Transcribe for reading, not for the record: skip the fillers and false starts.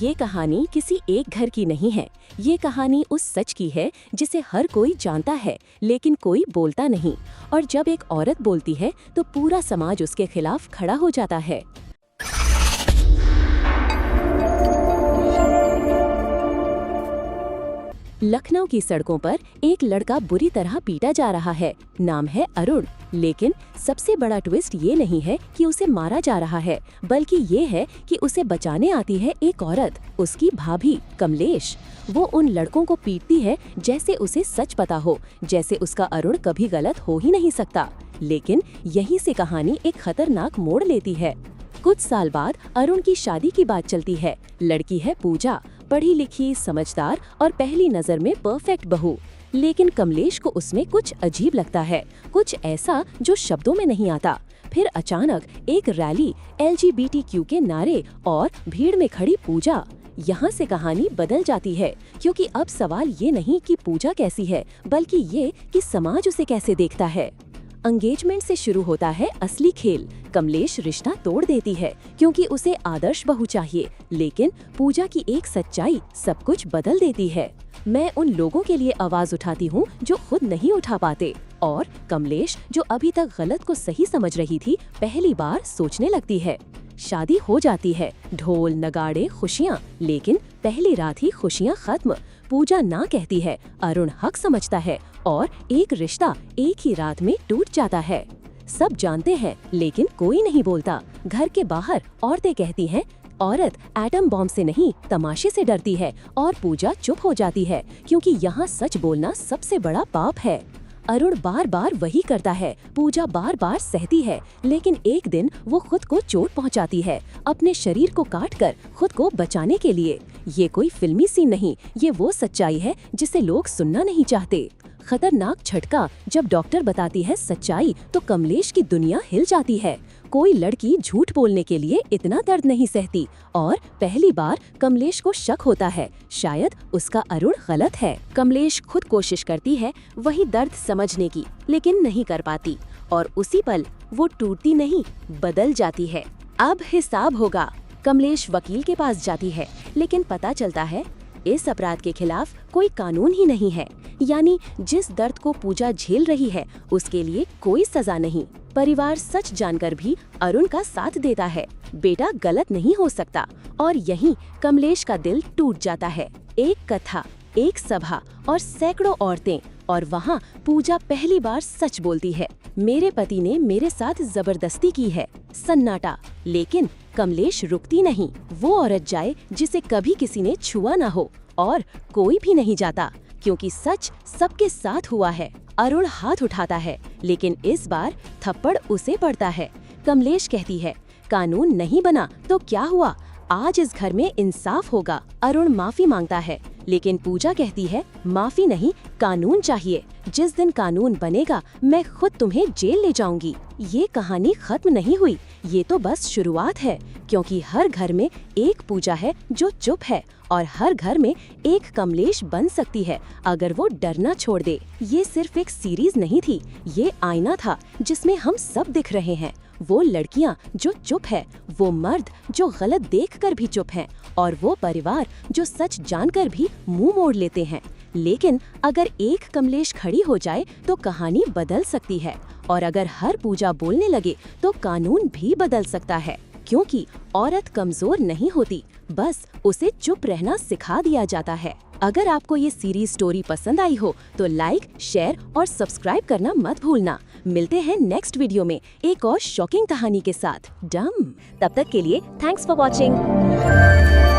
ये कहानी किसी एक घर की नहीं है। ये कहानी उस सच की है जिसे हर कोई जानता है लेकिन कोई बोलता नहीं। और जब एक औरत बोलती है तो पूरा समाज उसके खिलाफ खड़ा हो जाता है। लखनऊ की सड़कों पर एक लड़का बुरी तरह पीटा जा रहा है। नाम है अरुण। लेकिन सबसे बड़ा ट्विस्ट ये नहीं है कि उसे मारा जा रहा है, बल्कि ये है कि उसे बचाने आती है एक औरत, उसकी भाभी कमलेश। वो उन लड़कों को पीटती है जैसे उसे सच पता हो, जैसे उसका अरुण कभी गलत हो ही नहीं सकता। लेकिन यहीं से कहानी एक खतरनाक मोड़ लेती है। कुछ साल बाद अरुण की शादी की बात चलती है। लड़की है पूजा, पढ़ी लिखी, समझदार और पहली नजर में परफेक्ट बहू। लेकिन कमलेश को उसमें कुछ अजीब लगता है, कुछ ऐसा जो शब्दों में नहीं आता। फिर अचानक एक रैली, LGBTQ के नारे और भीड़ में खड़ी पूजा। यहाँ से कहानी बदल जाती है, क्योंकि अब सवाल ये नहीं कि पूजा कैसी है, बल्कि ये कि समाज उसे कैसे देखता है। एंगेजमेंट से शुरू होता है असली खेल। कमलेश रिश्ता तोड़ देती है क्योंकि उसे आदर्श बहू चाहिए, लेकिन पूजा की एक सच्चाई सब कुछ बदल देती है। मैं उन लोगों के लिए आवाज उठाती हूँ जो खुद नहीं उठा पाते। और कमलेश, जो अभी तक गलत को सही समझ रही थी, पहली बार सोचने लगती है। शादी हो जाती है, ढोल नगाड़े खुशियाँ, लेकिन पहली रात ही खुशियाँ खत्म। पूजा ना कहती है, अरुण हक समझता है और एक रिश्ता एक ही रात में टूट जाता है। सब जानते हैं लेकिन कोई नहीं बोलता। घर के बाहर औरतें कहती हैं, औरत एटम बॉम्ब से नहीं तमाशे से डरती है, और पूजा चुप हो जाती है क्योंकि यहाँ सच बोलना सबसे बड़ा पाप है। अरुण बार बार वही करता है, पूजा बार बार सहती है, लेकिन एक दिन वो खुद को चोट पहुंचाती है, अपने शरीर को काटकर खुद को बचाने के लिए। ये कोई फिल्मी सीन नहीं, ये वो सच्चाई है जिसे लोग सुनना नहीं चाहते। खतरनाक झटका, जब डॉक्टर बताती है सच्चाई तो कमलेश की दुनिया हिल जाती है। कोई लड़की झूठ बोलने के लिए इतना दर्द नहीं सहती, और पहली बार कमलेश को शक होता है शायद उसका अरुण गलत है। कमलेश खुद कोशिश करती है वही दर्द समझने की, लेकिन नहीं कर पाती, और उसी पल वो टूटती नहीं, बदल जाती है। अब हिसाब होगा। कमलेश वकील के पास जाती है, लेकिन पता चलता है इस अपराध के खिलाफ कोई कानून ही नहीं है। यानी जिस दर्द को पूजा झेल रही है उसके लिए कोई सजा नहीं। परिवार सच जानकर भी अरुण का साथ देता है, बेटा गलत नहीं हो सकता। और यहीं कमलेश का दिल टूट जाता है। एक कथा, एक सभा और सैकड़ों औरतें, और वहाँ पूजा पहली बार सच बोलती है, मेरे पति ने मेरे साथ जबरदस्ती की है। सन्नाटा, लेकिन कमलेश रुकती नहीं। वो औरत जाए जिसे कभी किसी ने छुआ ना हो, और कोई भी नहीं जाता क्योंकि सच सबके साथ हुआ है। अरुण हाथ उठाता है, लेकिन इस बार थप्पड़ उसे पड़ता है। कमलेश कहती है, कानून नहीं बना तो क्या हुआ, आज इस घर में इंसाफ होगा। अरुण माफी मांगता है, लेकिन पूजा कहती है, माफी नहीं, कानून चाहिए। जिस दिन कानून बनेगा मैं खुद तुम्हें जेल ले जाऊंगी। ये कहानी खत्म नहीं हुई, ये तो बस शुरुआत है, क्योंकि हर घर में एक पूजा है जो चुप है, और हर घर में एक कमलेश बन सकती है अगर वो डरना छोड़ दे। ये सिर्फ एक सीरीज नहीं थी, ये आईना था जिसमें हम सब दिख रहे हैं। वो लड़कियां जो चुप है, वो मर्द जो गलत देखकर भी चुप हैं, और वो परिवार जो सच जानकर भी मुंह मोड़ लेते हैं। लेकिन अगर एक कमलेश खड़ी हो जाए तो कहानी बदल सकती है, और अगर हर पूजा बोलने लगे तो कानून भी बदल सकता है। क्योंकि औरत कमजोर नहीं होती, बस उसे चुप रहना सिखा दिया जाता है। अगर आपको ये सीरीज स्टोरी पसंद आई हो तो लाइक, शेयर और सब्सक्राइब करना मत भूलना। मिलते हैं नेक्स्ट वीडियो में एक और शॉकिंग कहानी के साथ। डम। तब तक के लिए थैंक्स फॉर वॉचिंग।